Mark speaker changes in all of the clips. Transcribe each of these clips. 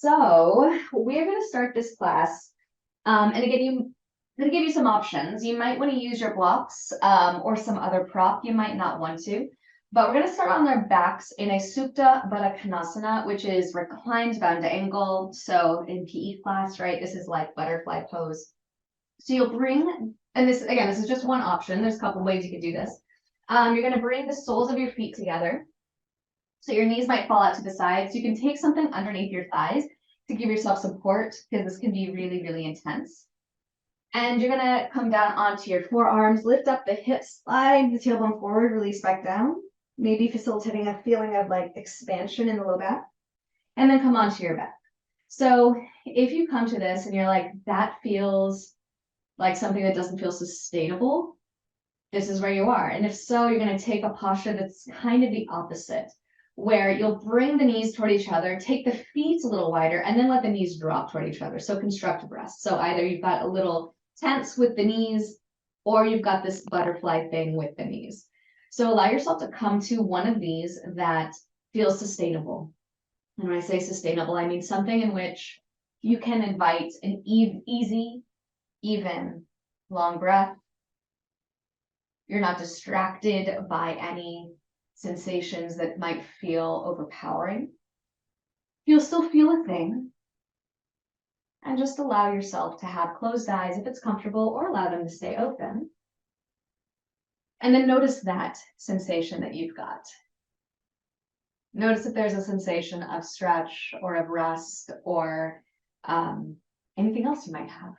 Speaker 1: So we're going to start this class. And again, I'm going to give you some options. You might want to use your blocks or some other prop. You might not want to. But we're going to start on their backs in a Supta Baddha Konasana, which is reclined bound angle. So in PE class, right, this is like butterfly pose. So you'll bring, and this, again, this is just one option. There's a couple ways you could do this. You're going to bring the soles of your feet together. So your knees might fall out to the sides. You can take something underneath your thighs to give yourself support because this can be really, really intense. And you're gonna come down onto your forearms, lift up the hips, slide the tailbone forward, release back down, maybe facilitating a feeling of like expansion in the low back, and then come onto your back. So if you come to this and you're like, that feels like something that doesn't feel sustainable, this is where you are. And if so, you're gonna take a posture that's kind of the opposite, where you'll bring the knees toward each other, take the feet a little wider, and then let the knees drop toward each other. So constructive rest. So either you've got a little tense with the knees, or you've got this butterfly thing with the knees. So allow yourself to come to one of these that feels sustainable. And when I say sustainable, I mean something in which you can invite an easy, even, long breath. You're not distracted by any sensations that might feel overpowering. You'll still feel a thing. And just allow yourself to have closed eyes if it's comfortable, or allow them to stay open. And then notice that sensation that you've got. Notice if there's a sensation of stretch or of rest or anything else you might have.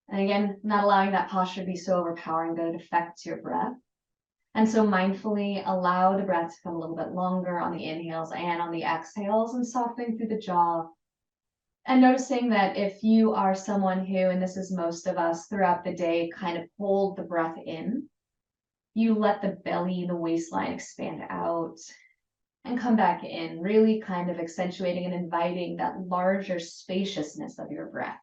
Speaker 1: And again, not allowing that posture to be so overpowering that it affects your breath. And so mindfully allow the breath to come a little bit longer on the inhales and on the exhales, and softening through the jaw. And noticing that if you are someone who, and this is most of us throughout the day, kind of hold the breath in, you let the belly, the waistline expand out and come back in, really kind of accentuating and inviting that larger spaciousness of your breath.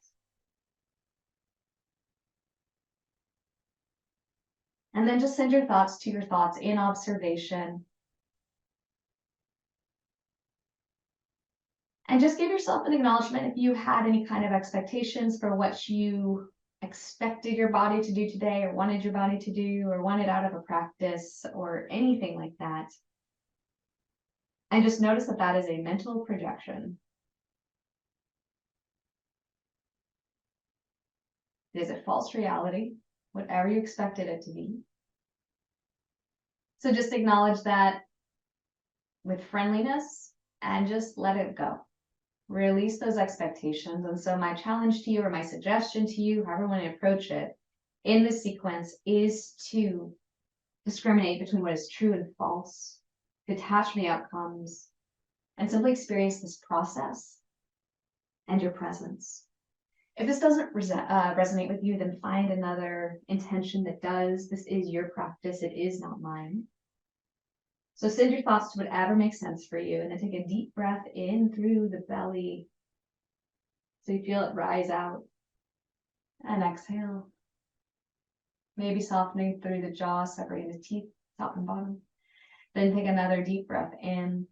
Speaker 1: And then just send your thoughts to your thoughts in observation. And just give yourself an acknowledgement if you had any kind of expectations for what you expected your body to do today, or wanted your body to do, or wanted out of a practice, or anything like that. And just notice that that is a mental projection. It is a false reality, whatever you expected it to be. So just acknowledge that with friendliness and just let it go. Release those expectations. And so my challenge to you, or my suggestion to you, however you want to approach it in this sequence, is to discriminate between what is true and false, detach from the outcomes, and simply experience this process and your presence. If this doesn't resonate with you, then find another intention that does. This is your practice. It is not mine. So send your thoughts to whatever makes sense for you, and then take a deep breath in through the belly so you feel it rise out, and exhale. Maybe softening through the jaw, separating the teeth, top and bottom. Then take another deep breath in.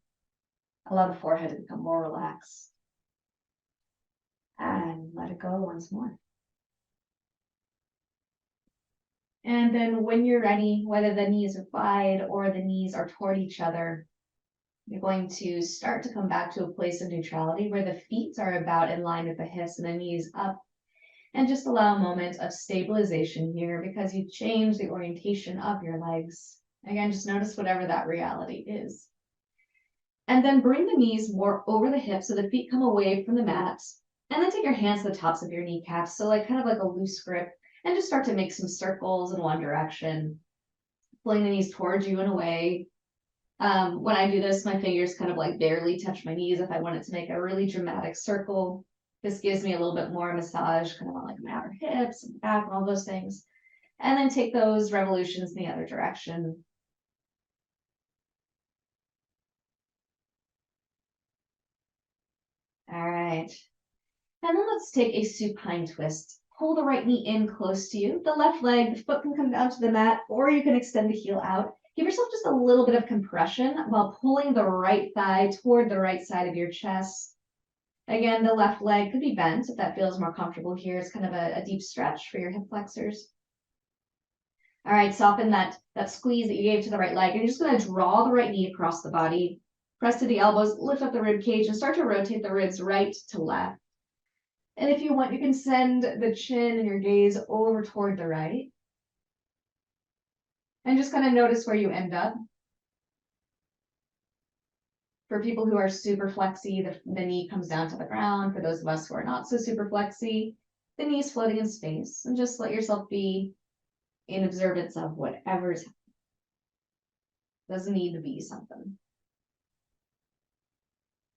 Speaker 1: Allow the forehead to become more relaxed. And let it go once more. And then when you're ready, whether the knees are wide or the knees are toward each other, you're going to start to come back to a place of neutrality where the feet are about in line with the hips and the knees up. And just allow a moment of stabilization here, because you change the orientation of your legs. Again, just notice whatever that reality is. And then bring the knees more over the hips so the feet come away from the mat. And then take your hands to the tops of your kneecaps, so like kind of like a loose grip, and just start to make some circles in one direction, pulling the knees towards you and away. When I do this, my fingers kind of like barely touch my knees if I wanted to make a really dramatic circle. This gives me a little bit more massage, kind of on like my outer hips and back and all those things. And then take those revolutions in the other direction. All right. And then let's take a supine twist. Pull the right knee in close to you. The left leg, the foot can come down to the mat, or you can extend the heel out. Give yourself just a little bit of compression while pulling the right thigh toward the right side of your chest. Again, the left leg could be bent if that feels more comfortable here. It's kind of a deep stretch for your hip flexors. All right, soften that squeeze that you gave to the right leg. And you're just going to draw the right knee across the body. Press to the elbows, lift up the rib cage, and start to rotate the ribs right to left. And if you want, you can send the chin and your gaze over toward the right. And just kind of notice where you end up. For people who are super flexy, the knee comes down to the ground. For those of us who are not so super flexy, the knee is floating in space. And just let yourself be in observance of whatever's happening. Doesn't need to be something.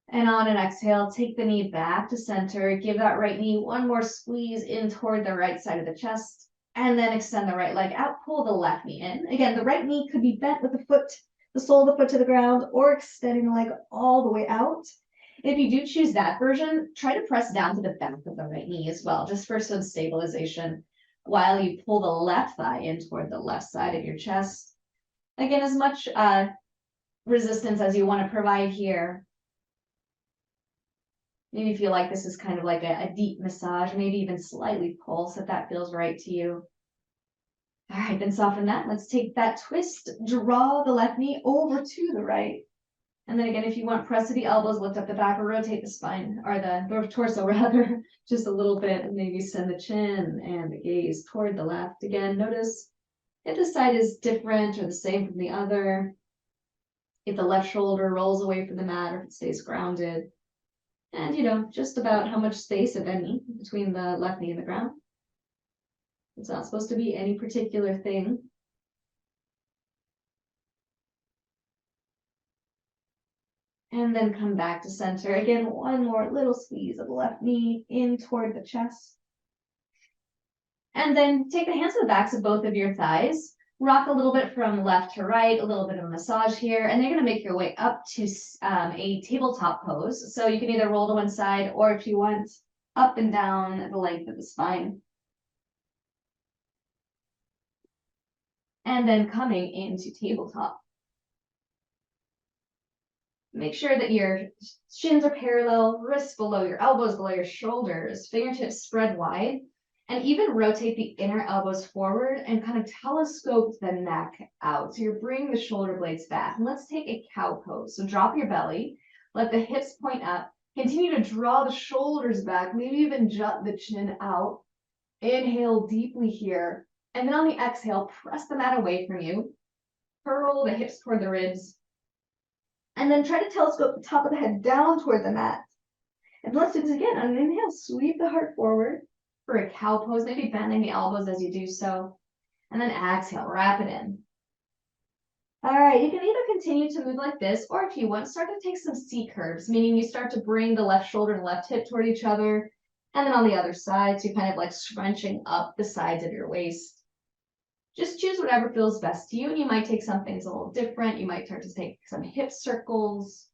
Speaker 1: And on an exhale, take the knee back to center. Give that right knee one more squeeze in toward the right side of the chest. And then extend the right leg out. Pull the left knee in. Again, the right knee could be bent with the foot, the sole of the foot to the ground, or extending the leg all the way out. If you do choose that version, try to press down to the back of the right knee as well, just for some stabilization, while you pull the left thigh in toward the left side of your chest. Again, as much resistance as you want to provide here. Maybe feel like this is kind of like a deep massage, maybe even slightly pulse if that feels right to you. All right, then soften that. Let's take that twist, draw the left knee over to the right. And then again, if you want, press to the elbows, lift up the back, or rotate the spine, or the torso rather, just a little bit, and maybe send the chin and the gaze toward the left. Again, notice if the side is different or the same from the other, if the left shoulder rolls away from the mat or if it stays grounded. And, just about how much space, if any, between the left knee and the ground. It's not supposed to be any particular thing. And then come back to center. Again, one more little squeeze of the left knee in toward the chest. And then take the hands to the backs of both of your thighs. Rock a little bit from left to right, a little bit of a massage here, and you're going to make your way up to a tabletop pose. So you can either roll to one side, or if you want, up and down the length of the spine. And then coming into tabletop. Make sure that your shins are parallel, wrists below your elbows, below your shoulders, fingertips spread wide. And even rotate the inner elbows forward and kind of telescope the neck out. So you're bringing the shoulder blades back. And let's take a cow pose. So drop your belly, let the hips point up, continue to draw the shoulders back, maybe even jut the chin out. Inhale deeply here. And then on the exhale, press the mat away from you. Curl the hips toward the ribs. And then try to telescope the top of the head down toward the mat. And let's do this again. On an inhale, sweep the heart forward. For a cow pose, maybe bending the elbows as you do so. And then exhale, wrap it in. All right, you can either continue to move like this, or if you want, start to take some C curves, meaning you start to bring the left shoulder and left hip toward each other. And then on the other side, so you're kind of like scrunching up the sides of your waist. Just choose whatever feels best to you. And you might take some things a little different. You might start to take some hip circles.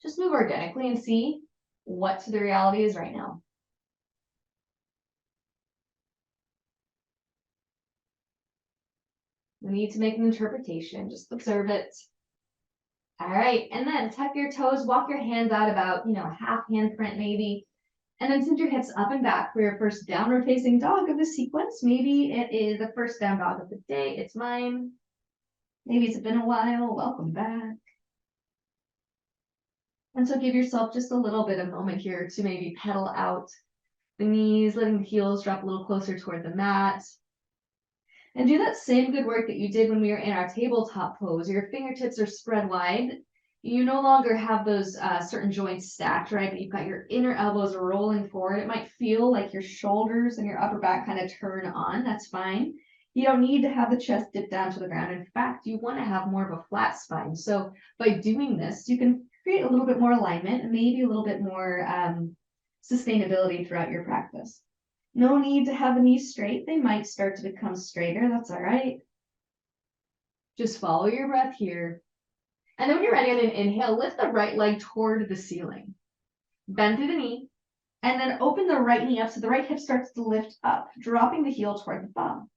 Speaker 1: Just move organically and see what the reality is right now. No need to make an interpretation, just observe it. All right, and then tuck your toes, walk your hands out about, half hand print maybe. And then send your hips up and back for your first downward facing dog of the sequence. Maybe it is the first down dog of the day. It's mine. Maybe it's been a while. Welcome back. And so give yourself just a little bit of moment here to maybe pedal out the knees, letting the heels drop a little closer toward the mat. And do that same good work that you did when we were in our tabletop pose. Your fingertips are spread wide. You no longer have those certain joints stacked, right? But you've got your inner elbows rolling forward. It might feel like your shoulders and your upper back kind of turn on. That's fine. You don't need to have the chest dip down to the ground. In fact, you want to have more of a flat spine. So by doing this, you can create a little bit more alignment and maybe a little bit more sustainability throughout your practice. No need to have the knees straight. They might start to become straighter. That's all right. Just follow your breath here. And then when you're ready on an inhale, lift the right leg toward the ceiling. Bend through the knee. And then open the right knee up so the right hip starts to lift up, dropping the heel toward the thumb.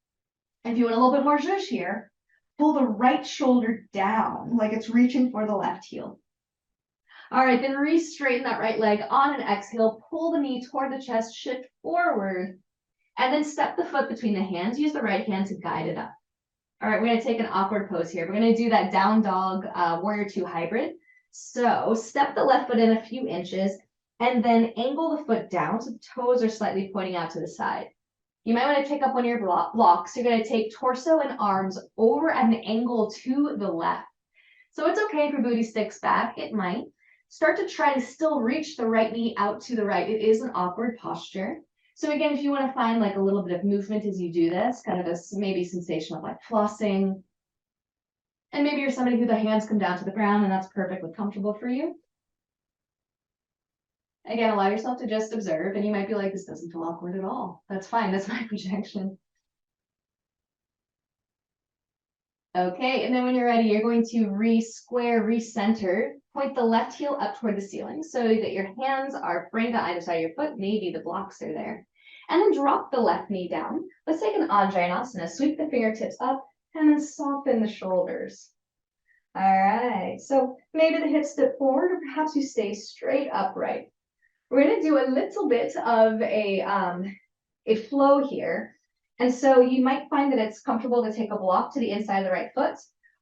Speaker 1: If you want a little bit more zhuzh here, pull the right shoulder down like it's reaching for the left heel. All right, then re-straighten that right leg. On an exhale, pull the knee toward the chest, shift forward, and then step the foot between the hands. Use the right hand to guide it up. All right, we're gonna take an awkward pose here. We're gonna do that down dog warrior two hybrid. So step the left foot in a few inches and then angle the foot down so the toes are slightly pointing out to the side. You might want to pick up one of your blocks. You're going to take torso and arms over at an angle to the left. So it's okay if your booty sticks back. It might. Start to try to still reach the right knee out to the right. It is an awkward posture. So again, if you want to find like a little bit of movement as you do this, kind of a maybe sensation of like flossing. And maybe you're somebody who the hands come down to the ground and that's perfectly comfortable for you. Again, allow yourself to just observe, and you might be like, this doesn't feel awkward at all. That's fine, that's my projection. Okay, and then when you're ready, you're going to re-square, re-center, point the left heel up toward the ceiling so that your hands are framed on either side of your foot, maybe the blocks are there. And then drop the left knee down. Let's take an Anjaneyasana, sweep the fingertips up, and then soften the shoulders. All right, so maybe the hips step forward, or perhaps you stay straight upright. We're going to do a little bit of a flow here. And so you might find that it's comfortable to take a block to the inside of the right foot,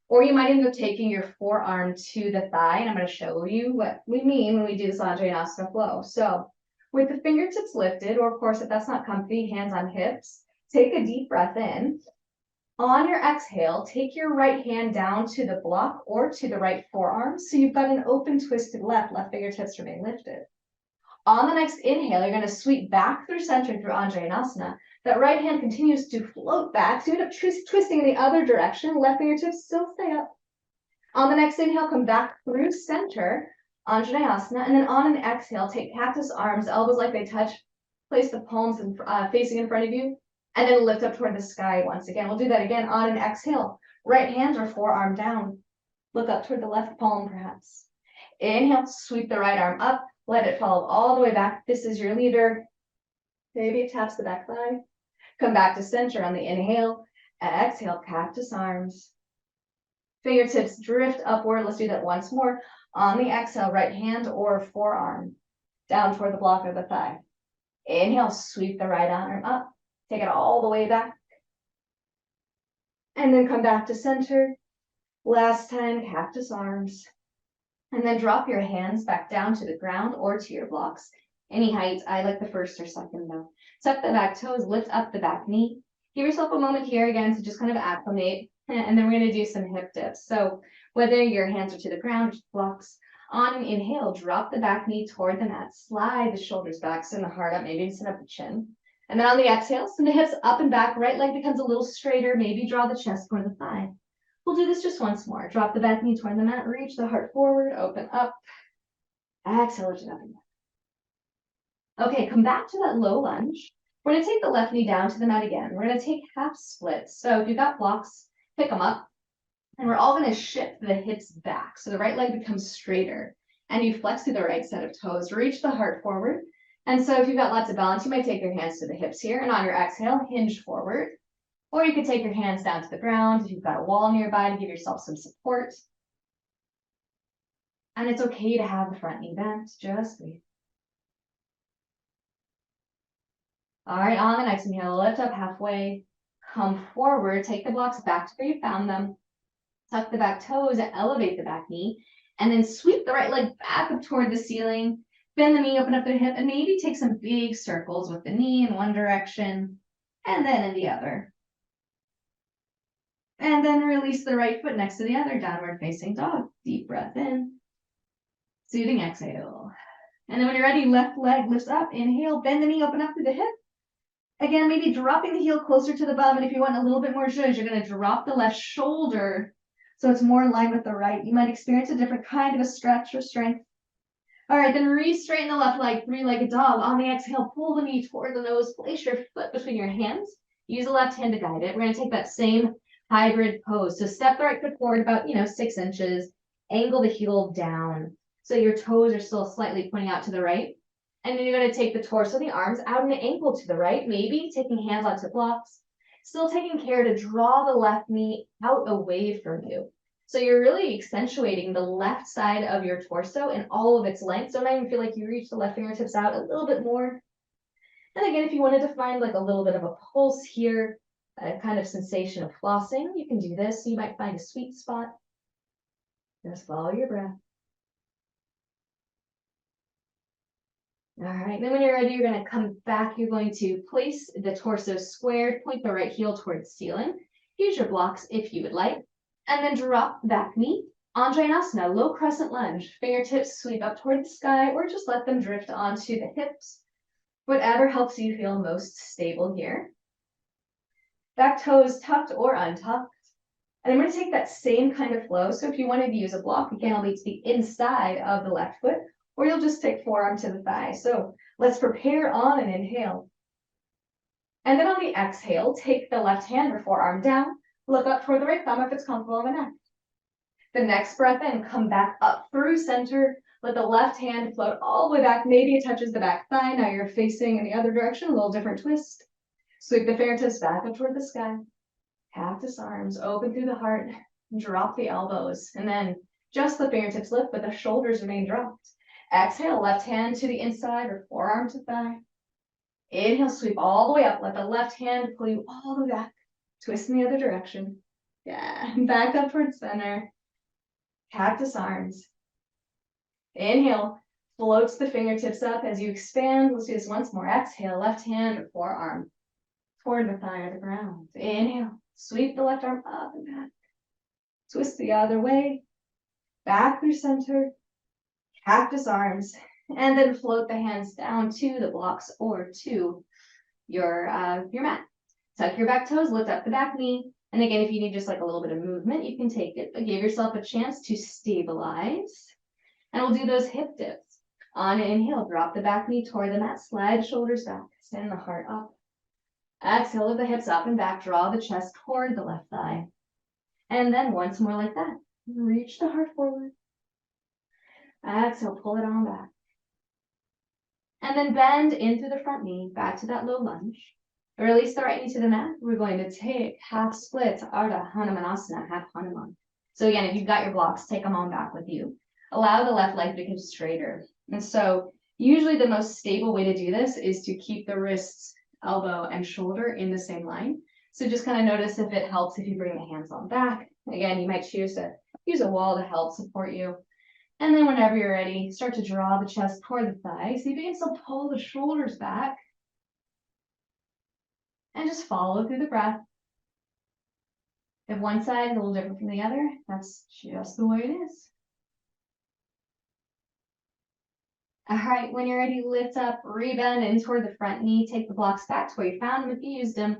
Speaker 1: or you might end up taking your forearm to the thigh. And I'm going to show you what we mean when we do this Anjaneyasana flow. So with the fingertips lifted, or of course, if that's not comfy, hands on hips, take a deep breath in. On your exhale, take your right hand down to the block or to the right forearm. So you've got an open, twisted left fingertips remain lifted. On the next inhale, you're going to sweep back through center through Anjaneyasana. That right hand continues to float back, so you end up twisting in the other direction. Left fingertips still stay up. On the next inhale, come back through center, Anjaneyasana, and then on an exhale, take cactus arms, elbows like they touch, place the palms facing in front of you, and then lift up toward the sky once again. We'll do that again on an exhale. Right hand or forearm down. Look up toward the left palm, perhaps. Inhale, sweep the right arm up. Let it fall all the way back. This is your leader. Maybe it taps the back thigh. Come back to center on the inhale. Exhale, cactus arms. Fingertips drift upward. Let's do that once more. On the exhale, right hand or forearm down toward the block of the thigh. Inhale, sweep the right arm up. Take it all the way back. And then come back to center. Last time, cactus arms. And then drop your hands back down to the ground or to your blocks. Any height, I like the first or second though. Tuck the back toes, lift up the back knee. Give yourself a moment here again to just kind of acclimate. And then we're gonna do some hip dips. So whether your hands are to the ground or to the blocks, on an inhale, drop the back knee toward the mat. Slide the shoulders back, send the heart up, maybe send up the chin. And then on the exhale, send the hips up and back. Right leg becomes a little straighter, maybe draw the chest toward the thigh. We'll do this just once more. Drop the back knee toward the mat, reach the heart forward, open up. Exhale, lift it up again. Okay, come back to that low lunge. We're gonna take the left knee down to the mat again. We're gonna take half splits. So if you've got blocks, pick them up. And we're all gonna shift the hips back. So the right leg becomes straighter. And you flex through the right set of toes. Reach the heart forward. And so if you've got lots of balance, you might take your hands to the hips here. And on your exhale, hinge forward. Or you could take your hands down to the ground if you've got a wall nearby to give yourself some support. And it's okay to have the front knee bent, just breathe. All right, on the next inhale, lift up halfway, come forward, take the blocks back to where you found them, tuck the back toes, elevate the back knee, and then sweep the right leg back up toward the ceiling, bend the knee, open up the hip, and maybe take some big circles with the knee in one direction, and then in the other. And then release the right foot next to the other, downward facing dog. Deep breath in. Soothing exhale. And then when you're ready, left leg lifts up. Inhale, bend the knee, open up through the hip. Again, maybe dropping the heel closer to the bum. And if you want a little bit more zhuzh, you're going to drop the left shoulder so it's more in line with the right. You might experience a different kind of a stretch or strength. All right, then re-straighten the left leg, three-legged dog. On the exhale, pull the knee toward the nose. Place your foot between your hands. Use the left hand to guide it. We're going to take that same hybrid pose. So step the right foot forward about, 6 inches, angle the heel down. So your toes are still slightly pointing out to the right. And then you're going to take the torso, the arms out and the ankle to the right, maybe taking hands onto blocks. Still taking care to draw the left knee out away from you. So you're really accentuating the left side of your torso in all of its length. So it might even feel like you reach the left fingertips out a little bit more. And again, if you wanted to find like a little bit of a pulse here, a kind of sensation of flossing, you can do this. So you might find a sweet spot. Just follow your breath. All right, then when you're ready, you're going to come back. You're going to place the torso squared, point the right heel towards the ceiling. Use your blocks if you would like. And then drop back knee. Anjaneyasana, low crescent lunge. Fingertips sweep up toward the sky or just let them drift onto the hips. Whatever helps you feel most stable here. Back toes tucked or untucked. And I'm going to take that same kind of flow. So if you wanted to use a block, again, it'll be to the inside of the left foot, or you'll just take forearm to the thigh. So let's prepare on an inhale. And then on the exhale, take the left hand or forearm down. Look up toward the right thumb if it's comfortable in the neck. The next breath in, come back up through center. Let the left hand float all the way back. Maybe it touches the back thigh. Now you're facing in the other direction, a little different twist. Sweep the fingertips back up toward the sky. Cactus arms, open through the heart. Drop the elbows. And then just the fingertips lift, but the shoulders remain dropped. Exhale, left hand to the inside or forearm to thigh. Inhale, sweep all the way up. Let the left hand pull you all the way back. Twist in the other direction. Yeah, back up towards center. Cactus arms. Inhale, floats the fingertips up as you expand. Let's do this once more. Exhale, left hand or forearm toward the thigh or the ground. Inhale, sweep the left arm up and back. Twist the other way. Back through center. Cactus arms. And then float the hands down to the blocks or to your mat. Tuck your back toes, lift up the back knee. And again, if you need just like a little bit of movement, you can take it, but give yourself a chance to stabilize. And we'll do those hip dips. On an inhale, drop the back knee toward the mat, slide shoulders back, send the heart up. Exhale, lift the hips up and back, draw the chest toward the left thigh. And then once more like that, reach the heart forward. Exhale, pull it on back. And then bend into the front knee, back to that low lunge. Release the right knee to the mat. We're going to take half split, Ardha Hanumanasana, half Hanuman. So again, if you've got your blocks, take them on back with you. Allow the left leg to become straighter. And so usually the most stable way to do this is to keep the wrists, elbow, and shoulder in the same line. So just kind of notice if it helps if you bring the hands on back. Again, you might choose to use a wall to help support you. And then whenever you're ready, start to draw the chest toward the thighs. See if you can still pull the shoulders back. And just follow through the breath. If one side is a little different from the other, that's just the way it is. All right, when you're ready, lift up, rebend in toward the front knee. Take the blocks back to where you found them if you used them.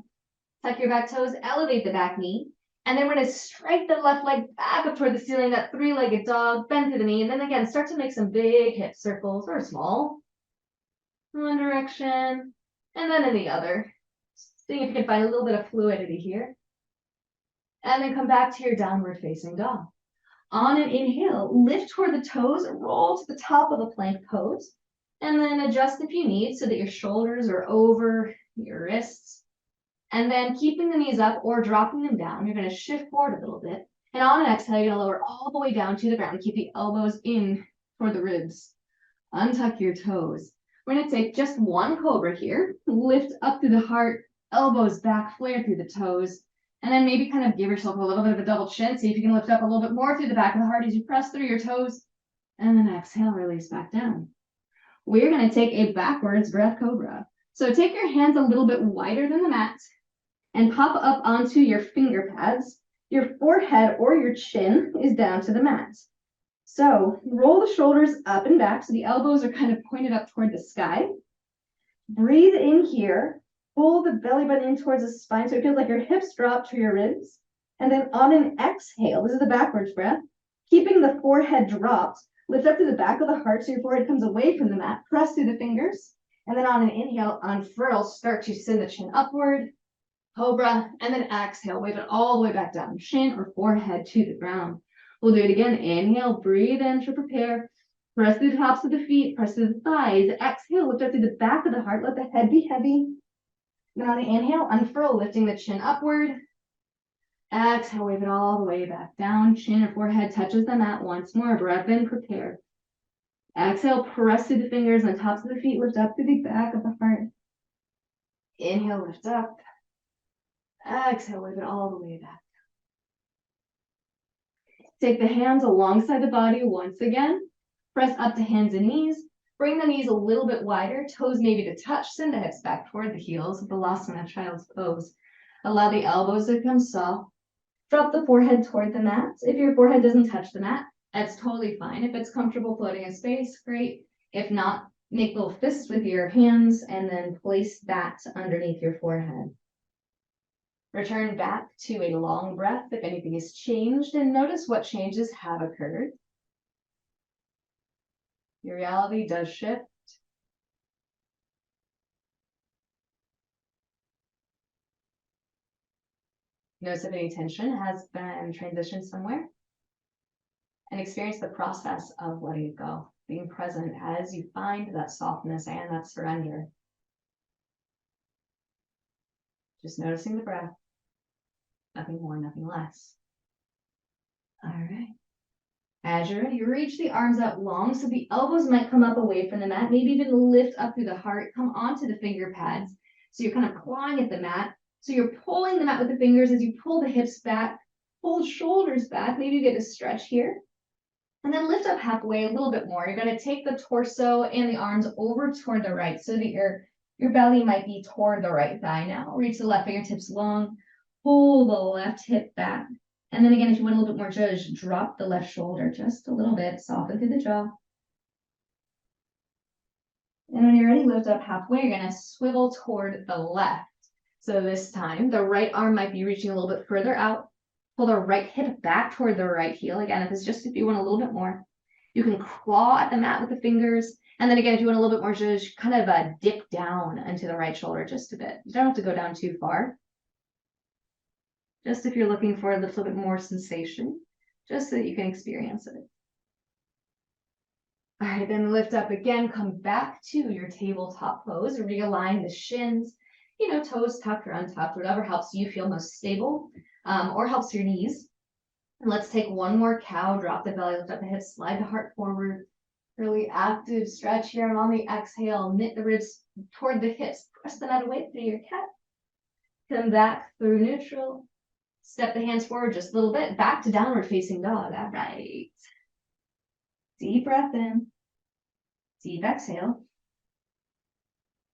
Speaker 1: Tuck your back toes, elevate the back knee. And then we're going to strike the left leg back up toward the ceiling, that three-legged dog, bend through the knee. And then again, start to make some big hip circles or small. One direction, and then in the other. Seeing if you can find a little bit of fluidity here. And then come back to your downward facing dog. On an inhale, lift toward the toes, roll to the top of the plank pose. And then adjust if you need so that your shoulders are over your wrists. And then keeping the knees up or dropping them down, you're going to shift forward a little bit. And on an exhale, you're going to lower all the way down to the ground. Keep the elbows in toward the ribs. Untuck your toes. We're going to take just one cobra here. Lift up through the heart. Elbows back, flare through the toes, and then maybe kind of give yourself a little bit of a double chin. See if you can lift up a little bit more through the back of the heart as you press through your toes, and then exhale, release back down. We're going to take a backwards breath cobra. So take your hands a little bit wider than the mat and pop up onto your finger pads. Your forehead or your chin is down to the mat. So roll the shoulders up and back so the elbows are kind of pointed up toward the sky. Breathe in here. Pull the belly button in towards the spine so it feels like your hips drop to your ribs. And then on an exhale, this is the backwards breath, keeping the forehead dropped, lift up to the back of the heart so your forehead comes away from the mat, press through the fingers. And then on an inhale, unfurl, start to send the chin upward, cobra, and then exhale, wave it all the way back down, chin or forehead to the ground. We'll do it again. Inhale, breathe in to prepare. Press through the tops of the feet, press through the thighs. Exhale, lift up through the back of the heart, let the head be heavy. Then on the inhale, unfurl, lifting the chin upward. Exhale, wave it all the way back down. Chin or forehead touches the mat once more. Breath in, prepare. Exhale, press through the fingers on tops of the feet, lift up through the back of the heart. Inhale, lift up. Exhale, wave it all the way back. Take the hands alongside the body once again. Press up to hands and knees. Bring the knees a little bit wider. Toes maybe to touch. Send the hips back toward the heels. Balasana, child's pose. Allow the elbows to come soft. Drop the forehead toward the mat. If your forehead doesn't touch the mat, that's totally fine. If it's comfortable floating in space, great. If not, make little fists with your hands and then place that underneath your forehead. Return back to a long breath if anything has changed, and notice what changes have occurred. Your reality does shift. Notice if any tension has been transitioned somewhere. And experience the process of letting it go, being present as you find that softness and that surrender. Just noticing the breath. Nothing more, nothing less. All right. As you're ready, reach the arms out long so the elbows might come up away from the mat. Maybe even lift up through the heart. Come onto the finger pads. So you're kind of clawing at the mat. So you're pulling the mat with the fingers as you pull the hips back, pull the shoulders back. Maybe you get a stretch here. And then lift up halfway a little bit more. You're going to take the torso and the arms over toward the right so that your belly might be toward the right thigh now. Reach the left fingertips long. Pull the left hip back. And then again, if you want a little bit more judge, drop the left shoulder just a little bit. Soften through the jaw. And when you're ready, lift up halfway. You're going to swivel toward the left. So this time, the right arm might be reaching a little bit further out. Pull the right hip back toward the right heel. Again, if you want a little bit more. You can claw at the mat with the fingers. And then again, if you want a little bit more judge, kind of dip down into the right shoulder just a bit. You don't have to go down too far. Just if you're looking for a little bit more sensation, just so that you can experience it. All right, then lift up again, come back to your tabletop pose, realign the shins, toes tucked or untucked, whatever helps you feel most stable, or helps your knees. And let's take one more cow, drop the belly, lift up the hips, slide the heart forward, really active stretch here, and on the exhale, knit the ribs toward the hips, press them out away through your cat, come back through neutral. Step the hands forward just a little bit, back to downward facing dog. All right. Deep breath in, deep exhale.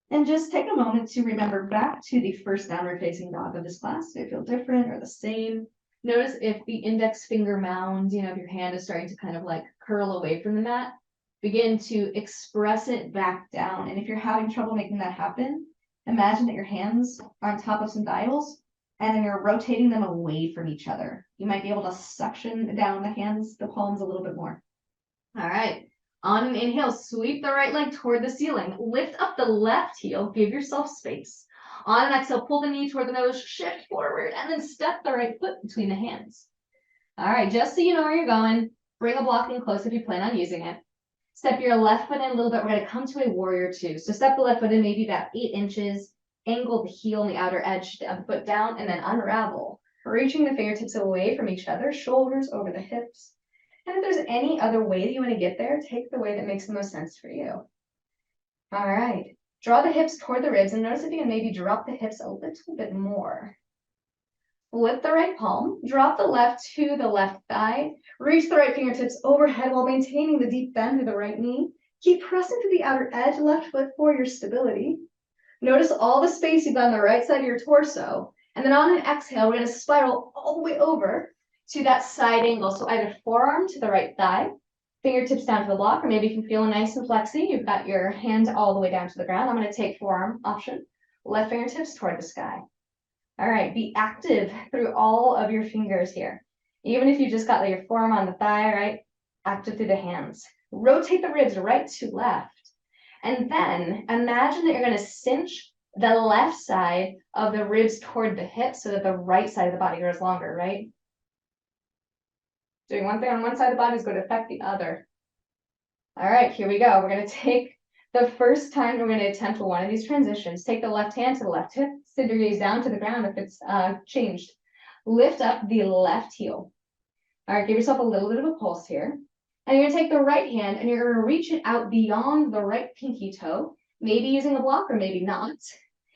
Speaker 1: And just take a moment to remember back to the first downward facing dog of this class. Do you feel different or the same? Notice if the index finger mound, if your hand is starting to kind of like curl away from the mat, begin to express it back down. And if you're having trouble making that happen, imagine that your hands are on top of some dials, and then you're rotating them away from each other. You might be able to suction down the hands, the palms a little bit more. All right. On an inhale, sweep the right leg toward the ceiling. Lift up the left heel. Give yourself space. On an exhale, pull the knee toward the nose, shift forward, and then step the right foot between the hands. All right. Just so you know where you're going, bring a block in close if you plan on using it. Step your left foot in a little bit. We're going to come to a warrior two. So step the left foot in maybe about 8 inches. Angle the heel on the outer edge, the foot down, and then unravel. Reaching the fingertips away from each other, shoulders over the hips. And if there's any other way that you want to get there, take the way that makes the most sense for you. All right. Draw the hips toward the ribs, and notice if you can maybe drop the hips a little bit more. Lift the right palm, drop the left to the left thigh, reach the right fingertips overhead while maintaining the deep bend through the right knee. Keep pressing to the outer edge, left foot for your stability. Notice all the space you've got on the right side of your torso. And then on an exhale, we're going to spiral all the way over to that side angle. So either forearm to the right thigh, fingertips down to the block, or maybe if you feel nice and flexy, you've got your hand all the way down to the ground. I'm going to take forearm option, left fingertips toward the sky. All right, be active through all of your fingers here. Even if you just got your forearm on the thigh, right? Active through the hands. Rotate the ribs right to left. And then imagine that you're going to cinch the left side of the ribs toward the hips so that the right side of the body grows longer, right? Doing one thing on one side of the body is going to affect the other. All right, here we go. We're going to take The first time we're going to attempt one of these transitions, take the left hand to the left hip, send your gaze down to the ground if it's changed. Lift up the left heel. All right, give yourself a little bit of a pulse here. And you're going to take the right hand and you're going to reach it out beyond the right pinky toe, maybe using a block or maybe not.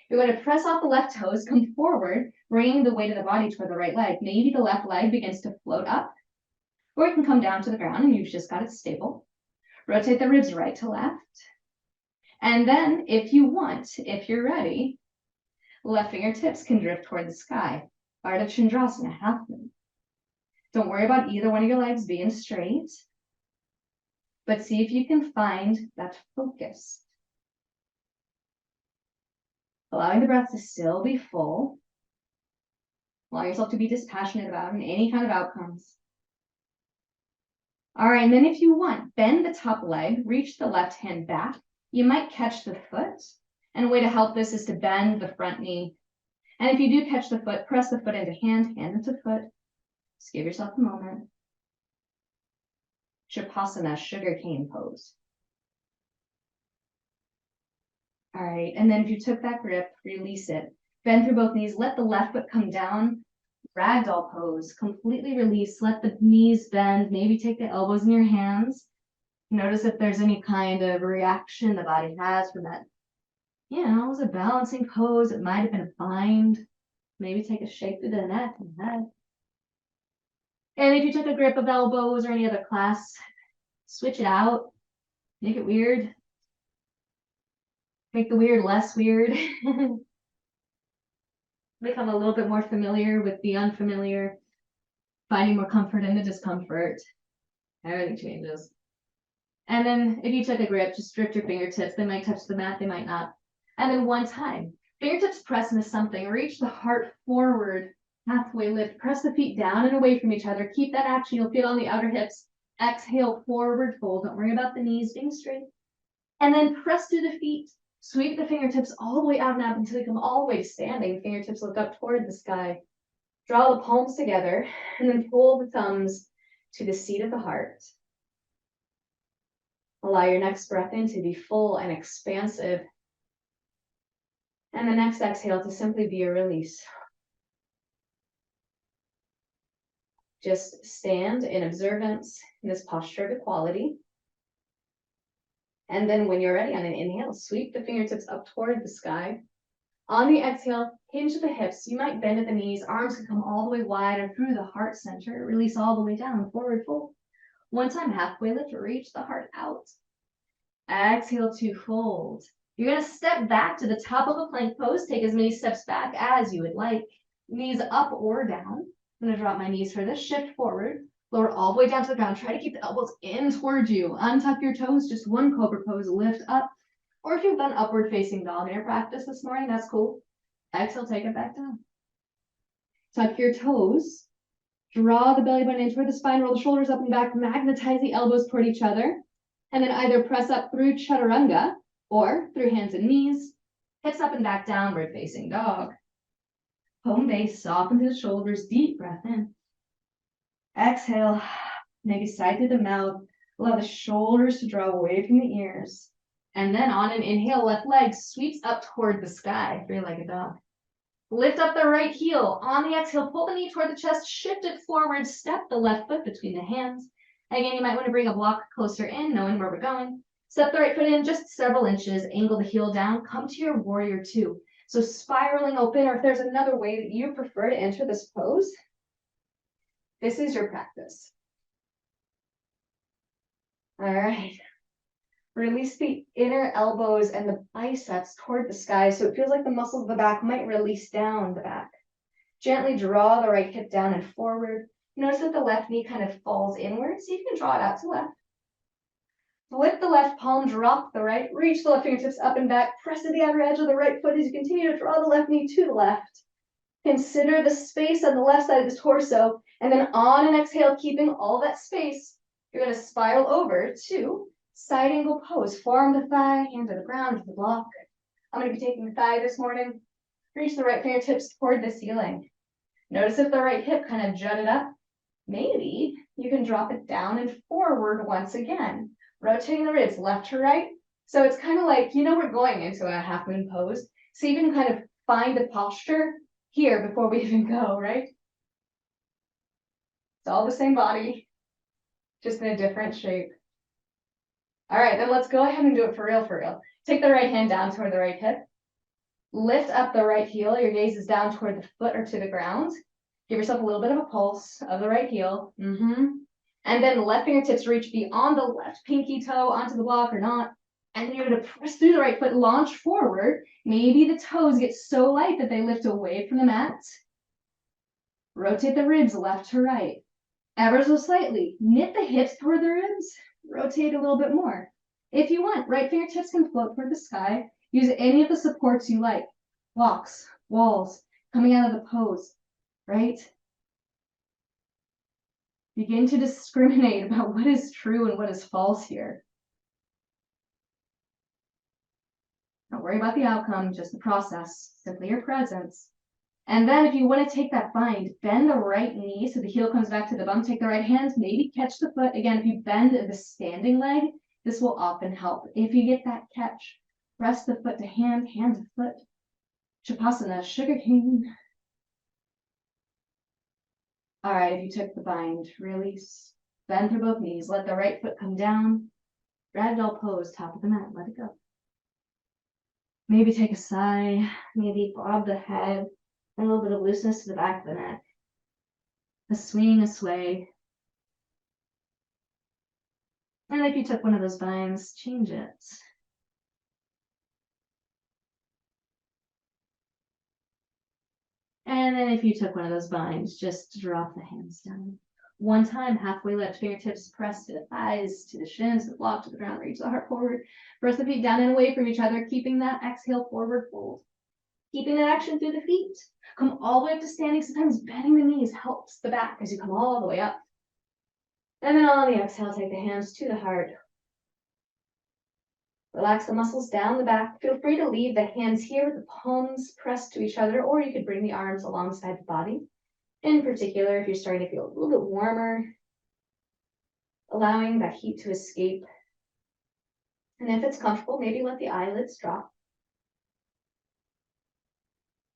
Speaker 1: You're going to press off the left toes, come forward, bringing the weight of the body toward the right leg. Maybe the left leg begins to float up, or it can come down to the ground and you've just got it stable. Rotate the ribs right to left. And then, if you want, if you're ready, left fingertips can drift toward the sky. Ardha Chandrasana, half moon. Don't worry about either one of your legs being straight, but see if you can find that focus. Allowing the breath to still be full. Allow yourself to be dispassionate about any kind of outcomes. All right, and then if you want, bend the top leg, reach the left hand back. You might catch the foot, and a way to help this is to bend the front knee. And if you do catch the foot, press the foot into hand, hand into foot. Just give yourself a moment. Shavasana, sugarcane pose. All right, and then if you took that grip, release it. Bend through both knees, let the left foot come down. Ragdoll pose, completely release, let the knees bend, maybe take the elbows in your hands. Notice if there's any kind of reaction the body has from that. You know, it was a balancing pose. It might have been a bind. Maybe take a shake through the neck and head. And if you took a grip of elbows or any other class, switch it out. Make it weird. Make the weird less weird. Become a little bit more familiar with the unfamiliar. Finding more comfort in the discomfort. Everything changes. And then if you took a grip, just drift your fingertips. They might touch the mat, they might not. And then one time, fingertips press into something. Reach the heart forward, halfway lift. Press the feet down and away from each other. Keep that action. You'll feel on the outer hips. Exhale, forward fold. Don't worry about the knees being straight. And then press through the feet. Sweep the fingertips all the way out and up until you come all the way to standing. Fingertips look up toward the sky. Draw the palms together and then pull the thumbs to the seat of the heart. Allow your next breath in to be full and expansive. And the next exhale to simply be a release. Just stand in observance in this posture of equality. And then when you're ready, on an inhale, sweep the fingertips up toward the sky. On the exhale, hinge the hips. You might bend at the knees. Arms can come all the way wide or through the heart center. Release all the way down, forward fold. One time, halfway lift, reach the heart out. Exhale to fold. You're going to step back to the top of a plank pose. Take as many steps back as you would like. Knees up or down. I'm going to drop my knees for this. Shift forward. Lower all the way down to the ground. Try to keep the elbows in towards you. Untuck your toes. Just one cobra pose. Lift up. Or if you've done upward facing dog in your practice this morning, that's cool. Exhale, take it back down. Tuck your toes. Draw the belly button in toward the spine. Roll the shoulders up and back. Magnetize the elbows toward each other. And then either press up through chaturanga or through hands and knees. Hips up and back, downward facing dog. Home base, soften through the shoulders. Deep breath in. Exhale. Maybe side through the mouth. Allow the shoulders to draw away from the ears. And then on an inhale, left leg sweeps up toward the sky, three-legged dog. Lift up the right heel. On the exhale, pull the knee toward the chest, shift it forward, step the left foot between the hands. Again, you might want to bring a block closer in, knowing where we're going. Step the right foot in just several inches, angle the heel down, come to your warrior two. So spiraling open, or if there's another way that you prefer to enter this pose, this is your practice. All right. Release the inner elbows and the biceps toward the sky so it feels like the muscles of the back might release down the back. Gently draw the right hip down and forward. Notice that the left knee kind of falls inward. See if you can draw it out to left. Flip the left palm, drop the right, reach the left fingertips up and back, press to the outer edge of the right foot as you continue to draw the left knee to the left. Consider the space on the left side of the torso, and then on an exhale, keeping all that space, you're going to spiral over to side angle pose. Forearm to thigh, hand to the ground, to the block. I'm going to be taking the thigh this morning. Reach the right fingertips toward the ceiling. Notice if the right hip kind of jutted up. Maybe you can drop it down and forward once again. Rotating the ribs left to right, So it's kind of like, we're going into a half moon pose. So you can kind of find the posture here before we even go, right? It's all the same body, just in a different shape. All right, then let's go ahead and do it for real, for real. Take the right hand down toward the right hip. Lift up the right heel. Your gaze is down toward the foot or to the ground. Give yourself a little bit of a pulse of the right heel. And then left fingertips reach beyond the left pinky toe onto the block or not. And then you're going to press through the right foot, launch forward. Maybe the toes get so light that they lift away from the mat. Rotate the ribs left to right. Ever so slightly. Knit the hips toward the ribs. Rotate a little bit more. If you want, right fingertips can float toward the sky. Use any of the supports you like. Blocks, walls, coming out of the pose, right? Begin to discriminate about what is true and what is false here. Don't worry about the outcome, just the process, simply your presence. And then if you want to take that bind, bend the right knee so the heel comes back to the bum, take the right hand, maybe catch the foot. Again, if you bend the standing leg, this will often help. If you get that catch, press the foot to hand, hand to foot. Shavasana, sugarcane. All right, if you took the bind, release, bend through both knees, let the right foot come down, ragdoll pose, top of the mat, let it go. Maybe take a sigh, maybe bob the head, and a little bit of looseness to the back of the neck. A swing, a sway. And if you took one of those binds, change it. And then if you took one of those binds, just drop the hands down. One time, halfway lift, fingertips press to the thighs, to the shins, the block to the ground, reach the heart forward. Press the feet down and away from each other, keeping that exhale forward fold. Keeping that action through the feet. Come all the way up to standing. Sometimes bending the knees helps the back as you come all the way up. And then on the exhale, take the hands to the heart. Relax the muscles down the back. Feel free to leave the hands here with the palms pressed to each other, or you could bring the arms alongside the body. In particular, if you're starting to feel a little bit warmer, allowing that heat to escape. And if it's comfortable, maybe let the eyelids drop.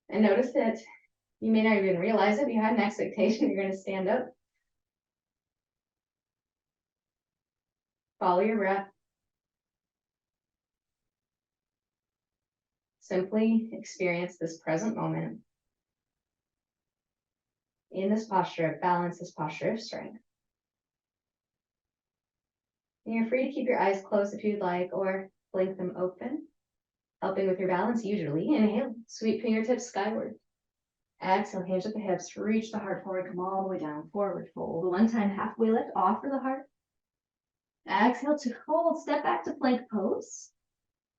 Speaker 1: And notice that you may not even realize it, but you had an expectation you're going to stand up. Follow your breath. Simply experience this present moment in this posture of balance, this posture of strength. And you're free to keep your eyes closed if you'd like, or blink them open, helping with your balance usually. Inhale, sweep fingertips skyward. Exhale, hinge at the hips, reach the heart forward, come all the way down, forward fold. One time, halfway lift, offer the heart. Exhale to fold, step back to plank pose.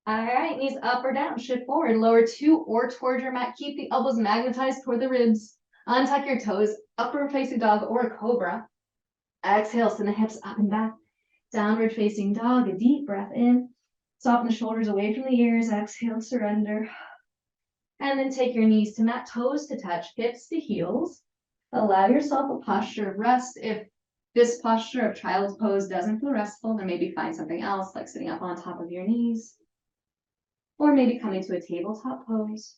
Speaker 1: All right, knees up or down, shift forward, lower to or towards your mat. Keep the elbows magnetized toward the ribs. Untuck your toes, upward facing dog or a cobra. Exhale, send the hips up and back. Downward facing dog, a deep breath in. Soften the shoulders away from the ears. Exhale, surrender. And then take your knees to mat, toes to touch, hips to heels. Allow yourself a posture of rest. If this posture of child's pose doesn't feel restful, then maybe find something else, like sitting up on top of your knees. Or maybe coming to a tabletop pose.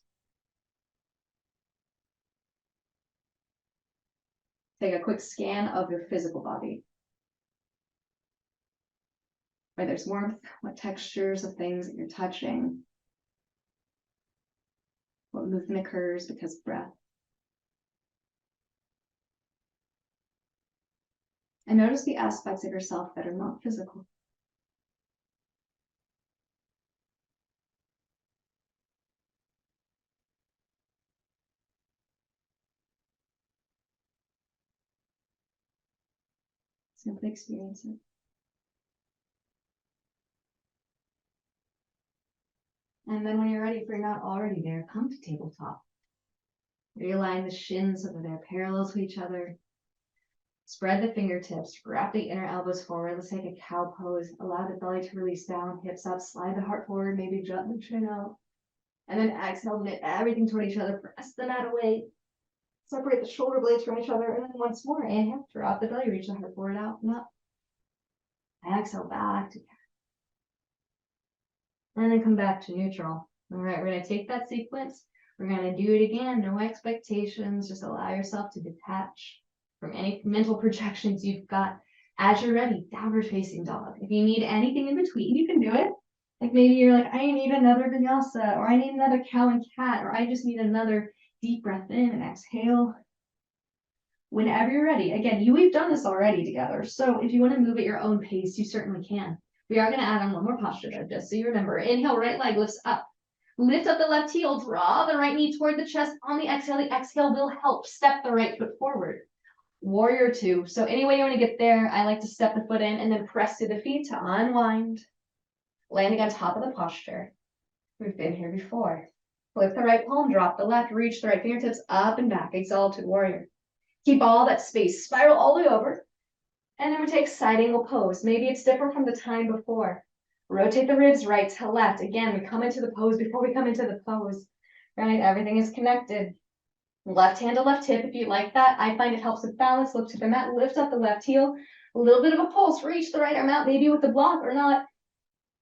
Speaker 1: Take a quick scan of your physical body. Where there's warmth, what textures of things that you're touching. What movement occurs because of breath. And notice the aspects of yourself that are not physical. Simply experience it. And then when you're ready, if you're not already there, come to tabletop. Realign the shins so that they're parallel to each other. Spread the fingertips, wrap the inner elbows forward. Let's take a cow pose. Allow the belly to release down, hips up, slide the heart forward, maybe jump the chin out. And then exhale, knit everything toward each other, press the mat away. Separate the shoulder blades from each other, and then once more, inhale, drop the belly, reach the heart forward, out and up. Exhale, back together. and then come back to neutral. All right, we're gonna take that sequence. We're gonna do it again, no expectations. Just allow yourself to detach from any mental projections you've got. As you're ready, downward facing dog. If you need anything in between, you can do it. Like maybe you're like, I need another vinyasa, or I need another cow and cat, or I just need another deep breath in and exhale. Whenever you're ready. Again, we've done this already together. So if you want to move at your own pace, you certainly can. We are going to add on one more posture though, just so you remember. Inhale, right leg lifts up. Lift up the left heel, draw the right knee toward the chest. On the exhale will help step the right foot forward. Warrior two. So any way you want to get there, I like to step the foot in and then press through the feet to unwind. Landing on top of the posture. We've been here before. Flip the right palm, drop the left, reach the right fingertips up and back. Exalted warrior. Keep all that space, spiral all the way over. And then we take side angle pose. Maybe it's different from the time before. Rotate the ribs right to left. Again, we come into the pose before we come into the pose, right? Everything is connected. Left hand to left hip, if you like that. I find it helps with balance. Look to the mat, lift up the left heel. A little bit of a pulse, reach the right arm out, maybe with the block or not.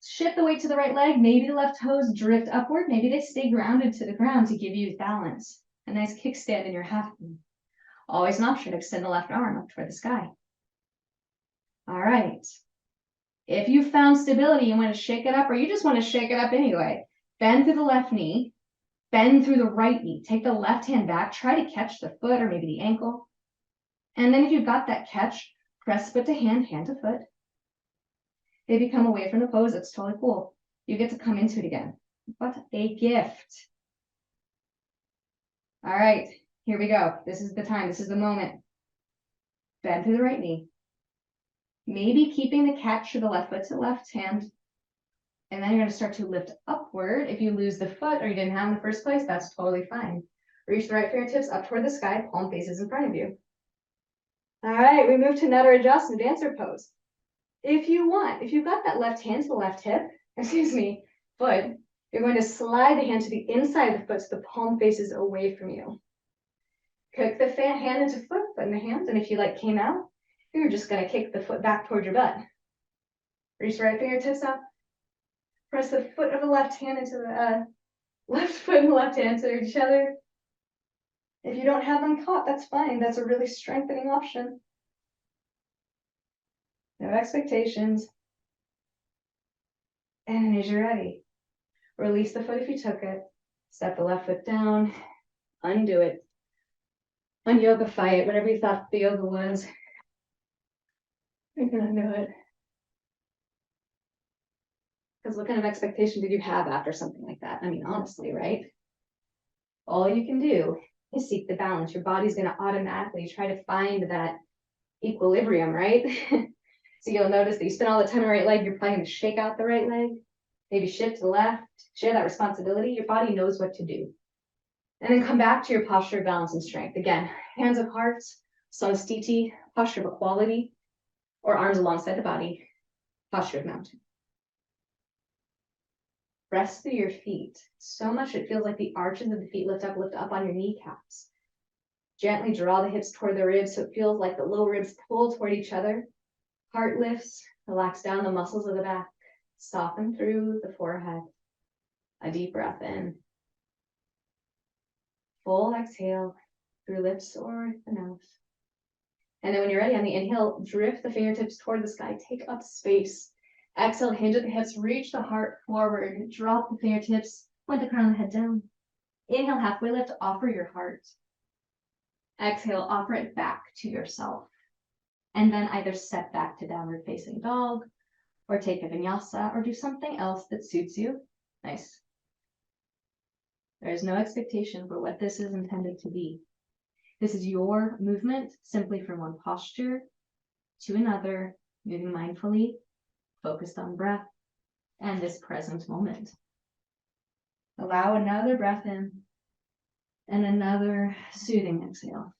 Speaker 1: Shift the weight to the right leg. Maybe the left toes drift upward. Maybe they stay grounded to the ground to give you balance. A nice kickstand in your half knee. Always an option to extend the left arm up toward the sky. All right. If you found stability, you want to shake it up, or you just want to shake it up anyway, bend through the left knee. Bend through the right knee. Take the left hand back. Try to catch the foot or maybe the ankle. And then if you've got that catch, press foot to hand, hand to foot. If you come away from the pose, it's totally cool. You get to come into it again. What a gift. All right, here we go. This is the time. This is the moment. Bend through the right knee. Maybe keeping the catch of the left foot to the left hand. And then you're going to start to lift upward. If you lose the foot or you didn't have in the first place, that's totally fine. Reach the right fingertips up toward the sky, palm faces in front of you. All right, we move to another adjustment, dancer pose. If you want, if you've got that left hand to the left hip, foot, you're going to slide the hand to the inside of the foot so the palm faces away from you. Kick the hand into foot in the hand, and if you came out, you're just going to kick the foot back toward your butt. Reach the right fingertips up. Press the foot of the left hand into the left foot and the left hand to each other. If you don't have them caught, that's fine. That's a really strengthening option. No expectations. And as you're ready, release the foot if you took it. Step the left foot down. Undo it. Unyoga it, whatever you thought the yoga was. You're gonna do it. Because what kind of expectation did you have after something like that? I mean, honestly, right? All you can do is seek the balance. Your body's going to automatically try to find that equilibrium, right? So you'll notice that you spend all the time on the right leg, you're probably going to shake out the right leg, maybe shift to the left, share that responsibility. Your body knows what to do. And then come back to your posture of balance and strength. Again, hands of hearts, samastiti, posture of equality, or arms alongside the body, posture of mountain. Press through your feet so much it feels like the arches of the feet lift up on your kneecaps. Gently draw the hips toward the ribs so it feels like the low ribs pull toward each other. Heart lifts, relax down the muscles of the back, soften through the forehead. A deep breath in. Full exhale through lips or the nose. And then when you're ready on the inhale, drift the fingertips toward the sky, take up space. Exhale, hinge at the hips, reach the heart forward, drop the fingertips, point the crown of the head down. Inhale, halfway lift, offer your heart. Exhale, offer it back to yourself. And then either step back to downward facing dog, or take a vinyasa, or do something else that suits you. Nice. There is no expectation for what this is intended to be. This is your movement simply from one posture to another, moving mindfully, focused on breath and this present moment. Allow another breath in and another soothing exhale.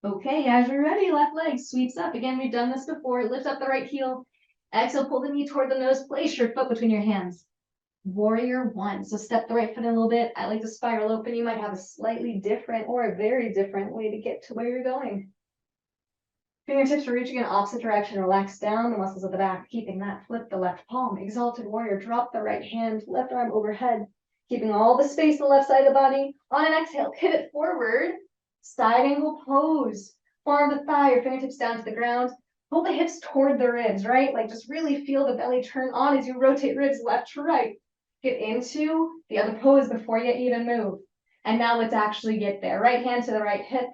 Speaker 1: Okay, as you're ready, left leg sweeps up. Again, we've done this before. Lift up the right heel. Exhale, pull the knee toward the nose. Place your foot between your hands. Warrior one. So step the right foot in a little bit. I like to spiral open. You might have a slightly different or a very different way to get to where you're going. Fingertips are reaching in opposite direction. Relax down the muscles of the back, keeping that. Flip the left palm. Exalted warrior. Drop the right hand. Left arm overhead. Keeping all the space on the left side of the body. On an exhale, pivot forward. Side angle pose. Forearm to thigh, your fingertips down to the ground. Pull the hips toward the ribs, right? Like just really feel the belly turn on as you rotate ribs left to right. Get into the other pose before you even move. And now let's actually get there. Right hand to the right hip.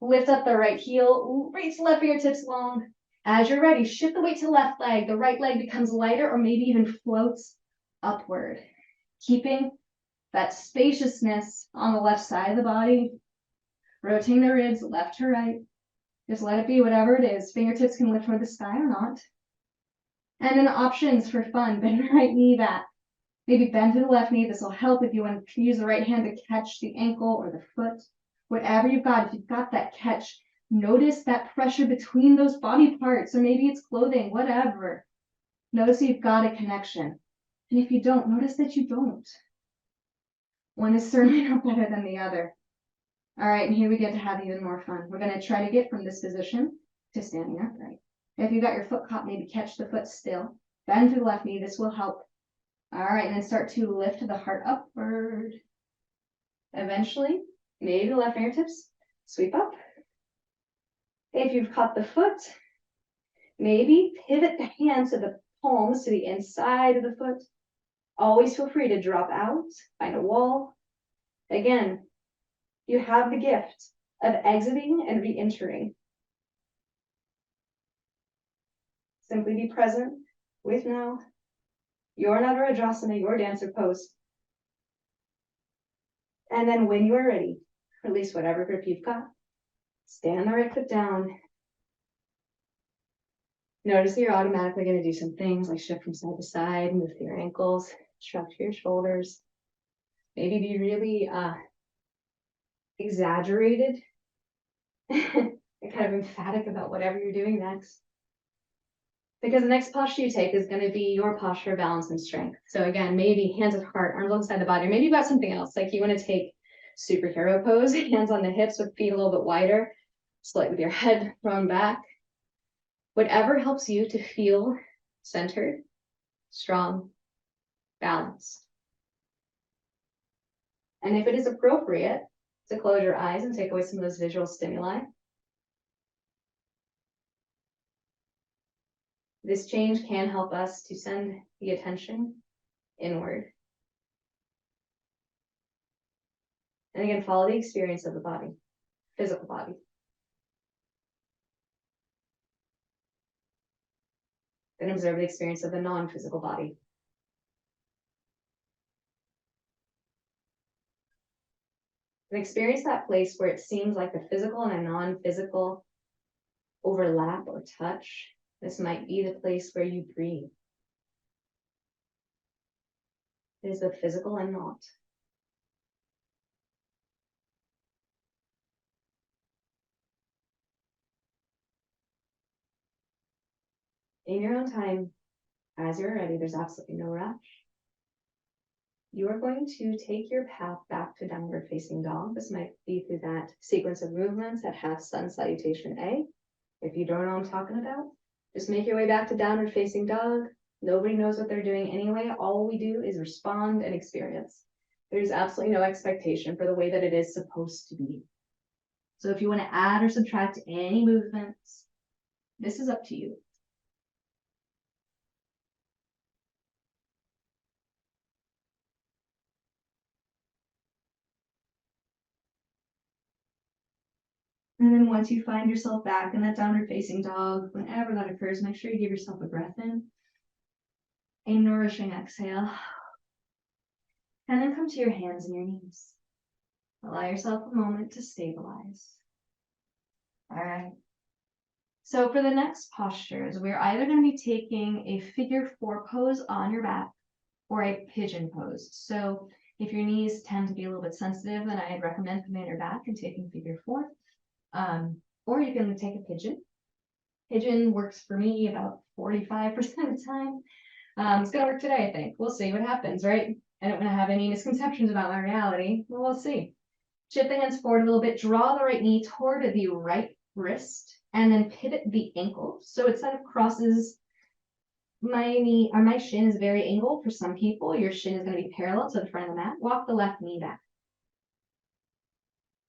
Speaker 1: Lift up the right heel. Reach left fingertips long. As you're ready, shift the weight to left leg. The right leg becomes lighter or maybe even floats upward. Keeping that spaciousness on the left side of the body. Rotating the ribs left to right. Just let it be whatever it is. Fingertips can lift toward the sky or not. And then options for fun. Bend the right knee back. Maybe bend to the left knee. This will help if you want to use the right hand to catch the ankle or the foot. Whatever you've got, if you've got that catch, notice that pressure between those body parts, or maybe it's clothing, whatever. Notice you've got a connection. And if you don't, notice that you don't. One is certainly not better than the other. All right, and here we get to have even more fun. We're going to try to get from this position to standing upright. If you've got your foot caught, maybe catch the foot still. Bend to the left knee. This will help. All right, and then start to lift the heart upward. Eventually, maybe the left fingertips sweep up. If you've caught the foot, maybe pivot the hands to the palms to the inside of the foot. Always feel free to drop out, find a wall. Again, you have the gift of exiting and re-entering. Simply be present with now. Your Navarajasana, your dancer pose. And then when you are ready, release whatever grip you've got. Stand the right foot down. Notice that you're automatically going to do some things like shift from side to side, move through your ankles, shrug to your shoulders. Maybe be really exaggerated and kind of emphatic about whatever you're doing next. Because the next posture you take is going to be your posture of balance and strength. So again, maybe hands at heart, arms alongside the body, or maybe you've got something else. Like you want to take superhero pose, hands on the hips with feet a little bit wider, slight with your head thrown back. Whatever helps you to feel centered, strong, balanced. And if it is appropriate to close your eyes and take away some of those visual stimuli, this change can help us to send the attention inward. And again, follow the experience of the body, physical body. Then observe the experience of the non-physical body. And experience that place where it seems like the physical and a non-physical overlap or touch. This might be the place where you breathe. It is the physical and not. In your own time, as you're ready, there's absolutely no rush. You are going to take your path back to downward facing dog. This might be through that sequence of movements that have sun salutation A. If you don't know what I'm talking about, just make your way back to downward facing dog. Nobody knows what they're doing anyway. All we do is respond and experience. There's absolutely no expectation for the way that it is supposed to be. So if you want to add or subtract any movements, this is up to you. And then once you find yourself back in that downward facing dog, whenever that occurs, make sure you give yourself a breath in. A nourishing exhale. And then come to your hands and your knees. Allow yourself a moment to stabilize. All right. So for the next postures, we're either going to be taking a figure 4 pose on your back or a pigeon pose. So if your knees tend to be a little bit sensitive, then I'd recommend coming on your back and taking figure 4. Or you can take a pigeon. Pigeon works for me about 45% of the time. It's gonna work today, I think. We'll see what happens, right? I don't want to have any misconceptions about my reality. Well, we'll see. Shift the hands forward a little bit. Draw the right knee toward the right wrist. And then pivot the ankle. So it kind of crosses my knee, or my shin is very angled for some people. Your shin is going to be parallel to the front of the mat. Walk the left knee back.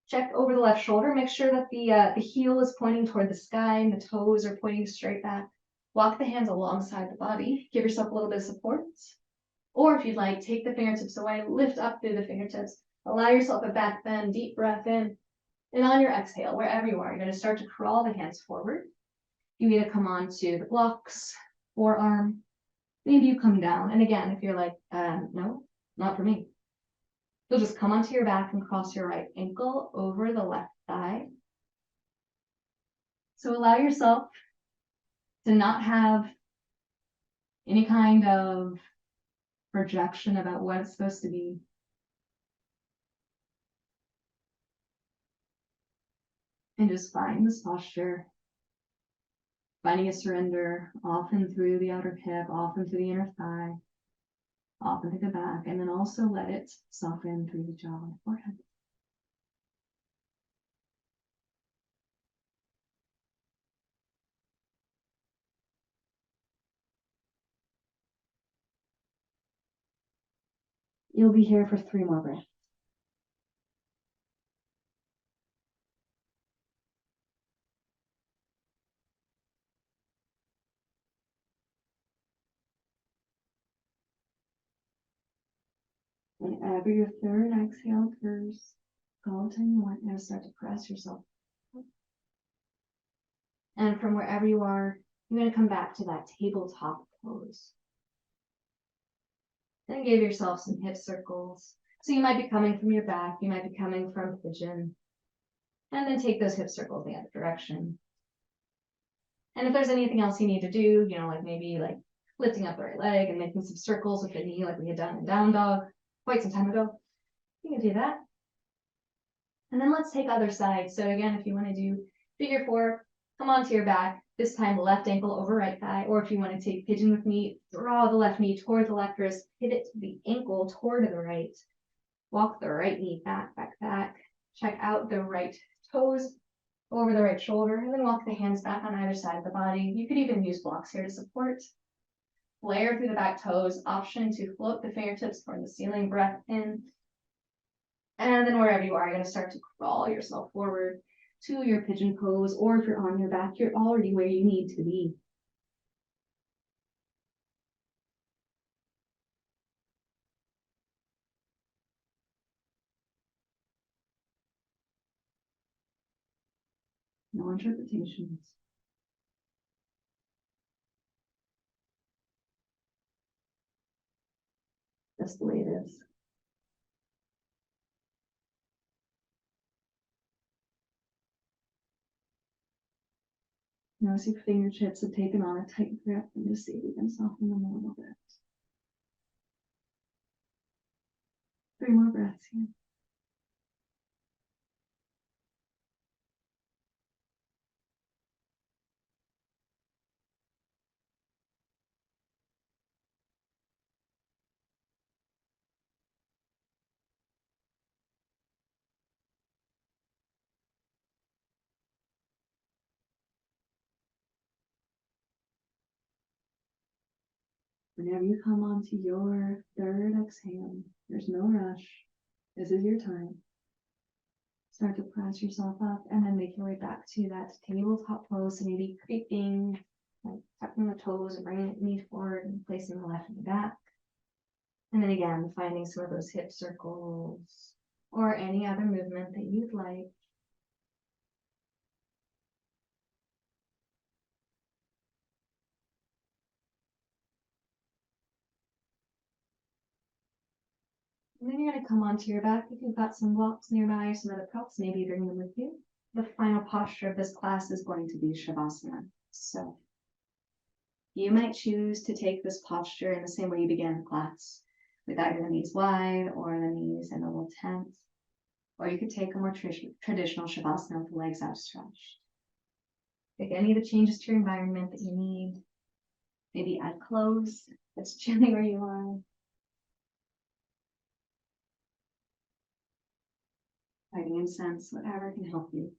Speaker 1: Check over the left shoulder. Make sure that the heel is pointing toward the sky and the toes are pointing straight back. Walk the hands alongside the body. Give yourself a little bit of support. Or if you'd like, take the fingertips away, lift up through the fingertips. Allow yourself a back bend, deep breath in. And on your exhale, wherever you are, you're going to start to crawl the hands forward. You either come onto the blocks, forearm, maybe you come down. And again, if you're like, no, not for me. You'll just come onto your back and cross your right ankle over the left thigh. So allow yourself to not have any kind of projection about what it's supposed to be. And just find this posture. Finding a surrender, often through the outer hip, often through the inner thigh, often through the back, and then also let it soften through the jaw and forehead. You'll be here for 3 more breaths. Whenever your third exhale occurs, go to you want now start to press yourself. And from wherever you are, you're going to come back to that tabletop pose. Then give yourself some hip circles. So you might be coming from your back, you might be coming from pigeon. And then take those hip circles the other direction. And if there's anything else you need to do, like maybe like lifting up the right leg and making some circles with the knee like we had done in down dog quite some time ago, you can do that. And then let's take other sides. So again, if you want to do figure 4, come onto your back, this time left ankle over right thigh, or if you want to take pigeon with knee, draw the left knee toward the left wrist, pivot the ankle toward the right, walk the right knee back, back, back, check out the right toes over the right shoulder, and then walk the hands back on either side of the body. You could even use blocks here to support. Flare through the back toes, option to float the fingertips toward the ceiling, breath in. And then wherever you are, you're going to start to crawl yourself forward to your pigeon pose, or if you're on your back, you're already where you need to be. No interpretations. That's the way it is. Notice your fingertips have taken on a tight grip, and just see if you can soften them a little bit. 3 more breaths here. Whenever you come onto your third exhale, there's no rush. This is your time. Start to press yourself up and then make your way back to that tabletop pose. So maybe creeping, like tucking the toes and bringing the knee forward and placing the left knee back. And then again, finding some of those hip circles or any other movement that you'd like. And then you're going to come onto your back. If you've got some blocks nearby or some other props, maybe bring them with you. The final posture of this class is going to be Shavasana. So you might choose to take this posture in the same way you began the class, with either the knees wide or the knees in a little tent. Or you could take a more traditional Shavasana with the legs outstretched. Make any of the changes to your environment that you need. Maybe add clothes that's chilly where you are. Lighting incense, whatever can help you.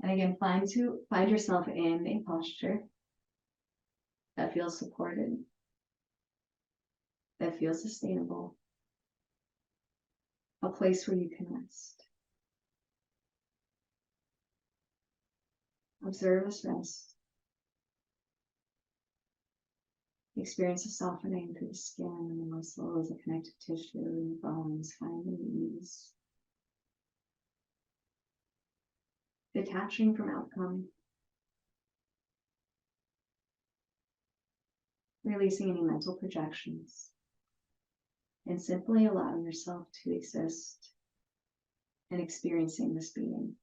Speaker 1: And again, find yourself in a posture that feels supported, that feels sustainable, a place where you can rest. Observe this rest. Experience a softening through the skin and the muscles, the connective tissue, and the bones, finding ease. Detaching from outcome. Releasing any mental projections. And simply allowing yourself to exist and experiencing this being.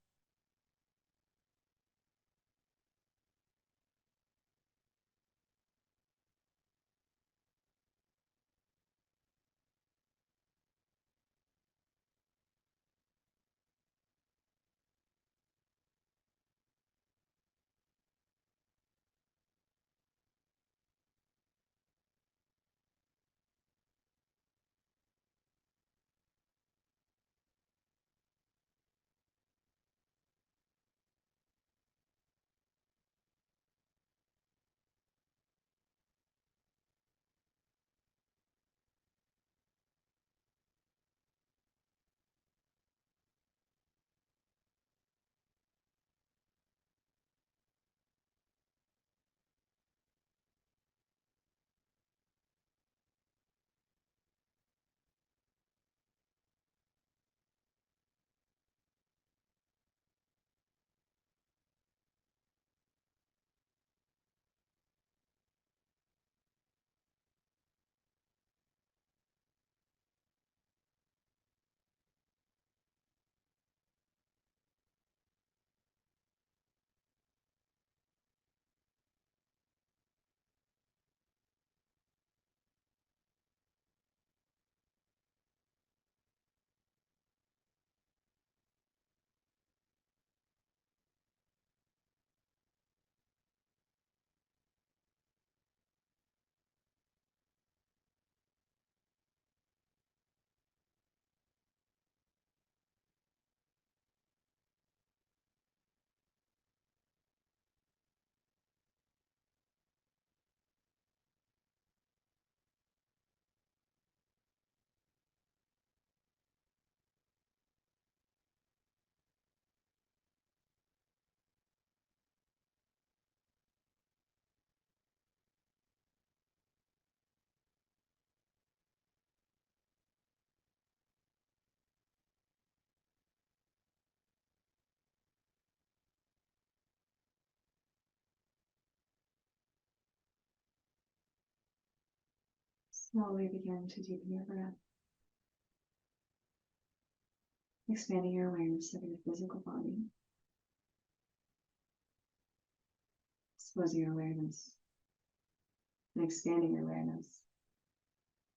Speaker 1: Slowly begin to deepen your breath. Expanding your awareness of your physical body. Exposing your awareness and expanding your awareness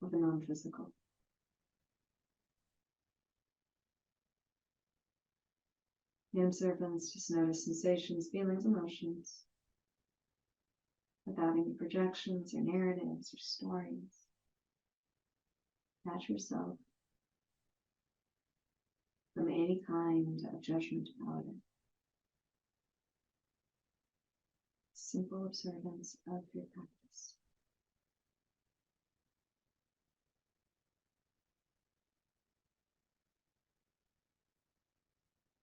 Speaker 1: of the non-physical. In observance, just notice sensations, feelings, emotions, without any projections or narratives or stories. Detach yourself from any kind of judgment about it. Simple observance of your practice.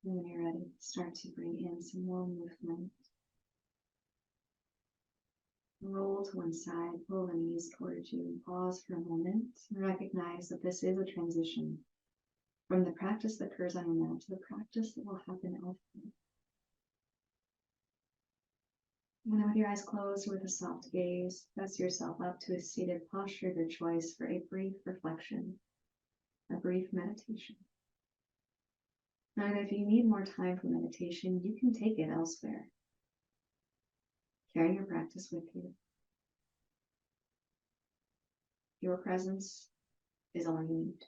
Speaker 1: And when you're ready, start to bring in some more movement. Roll to one side, pull the knees towards you, and pause for a moment and recognize that this is a transition from the practice that occurs on your mat to the practice that will happen elsewhere. And then with your eyes closed or with a soft gaze, press yourself up to a seated posture of your choice for a brief reflection, a brief meditation. Now, if you need more time for meditation, you can take it elsewhere. Carry your practice with you. Your presence is all you need.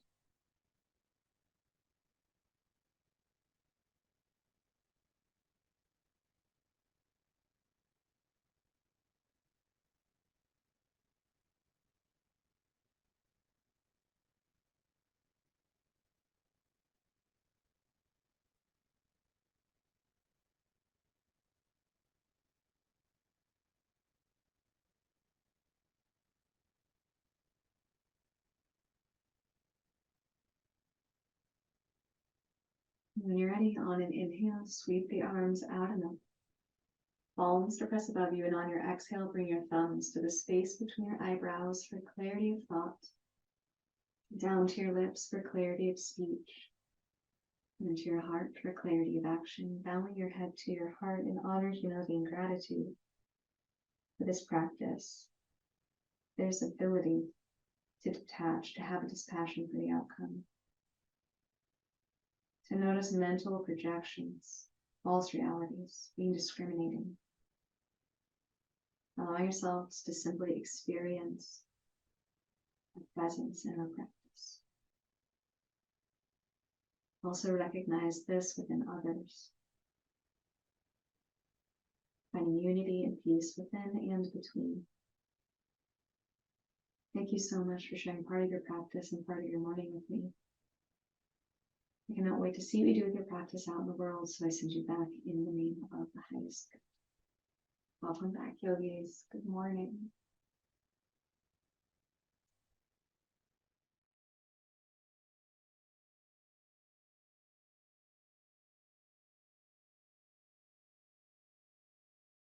Speaker 1: When you're ready, on an inhale, sweep the arms out and up. Palms to press above you, and on your exhale, bring your thumbs to the space between your eyebrows for clarity of thought. Down to your lips for clarity of speech. And to your heart for clarity of action. Bowing your head to your heart in honor, humility, and gratitude for this practice. There's ability to detach, to have a dispassion for the outcome. To notice mental projections, false realities, being discriminating. Allow yourselves to simply experience the presence in our practice. Also recognize this within others. Finding unity and peace within and between. Thank you so much for sharing part of your practice and part of your morning with me. I cannot wait to see what you do with your practice out in the world, so I send you back in the name of the highest good. Welcome back, yogis. Good morning.